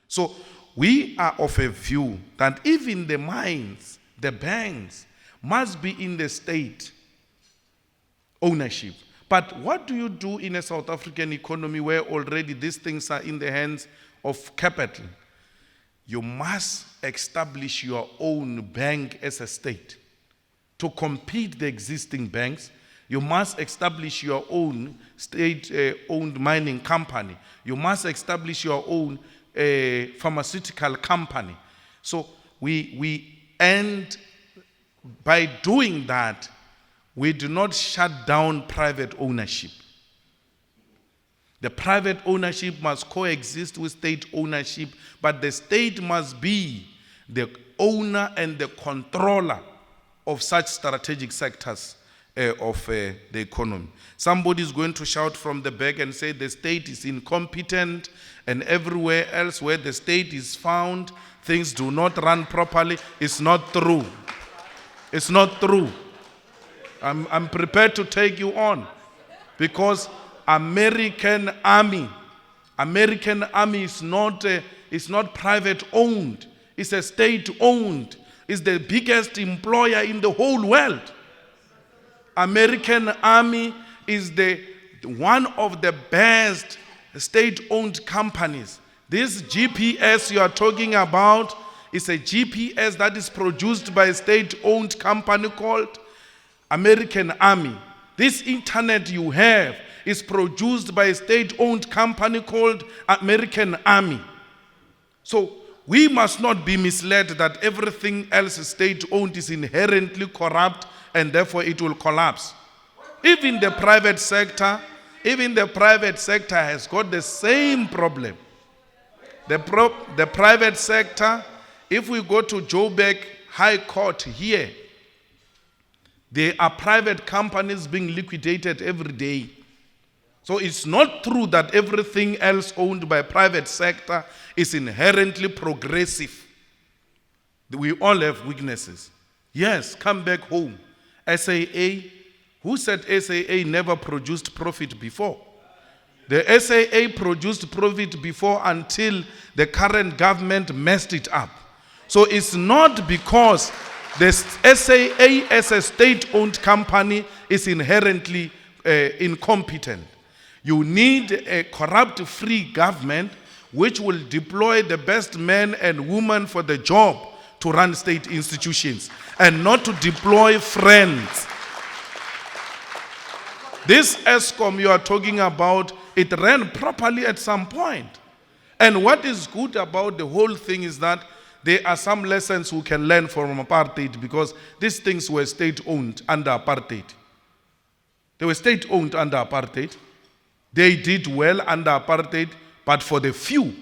So we are of a view that even the mines, the banks, must be in the state ownership. But what do you do in a South African economy where already these things are in the hands of capital? You must establish your own bank as a state. To compete the existing banks, you must establish your own state-owned mining company. You must establish your own pharmaceutical company. So and by doing that, we do not shut down private ownership. The private ownership must coexist with state ownership, but the state must be the owner and the controller of such strategic sectors of the economy. Somebody is going to shout from the back and say the state is incompetent, and everywhere else where the state is found, things do not run properly. It's not true. It's not true. I'm prepared to take you on, because American Army is not private owned. It's a state owned. It's the biggest employer in the whole world. American Army is one of the best state-owned companies. This GPS you are talking about is a GPS that is produced by a state-owned company called American Army. This internet you have is produced by a state-owned company called American Army. So we must not be misled that everything else state-owned is inherently corrupt and therefore it will collapse. Even the private sector has got the same problem. The private sector, if we go to Joburg High Court here, there are private companies being liquidated every day. So it's not true that everything else owned by private sector is inherently progressive. We all have weaknesses. Yes, come back home. SAA, who said SAA never produced profit before? The SAA produced profit before until the current government messed it up. So it's not because the SAA as a state-owned company is inherently incompetent. You need a corrupt-free government which will deploy the best men and women for the job to run state institutions and not to deploy friends. This ESCOM you are talking about, it ran properly at some point. And what is good about the whole thing is that there are some lessons we can learn from apartheid, because these things were state-owned under apartheid. They were state-owned under apartheid. They did well under apartheid, but for the few.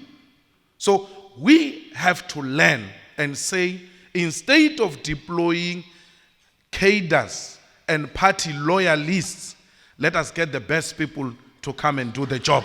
So we have to learn and say, instead of deploying cadres and party loyalists, let us get the best people to come and do the job.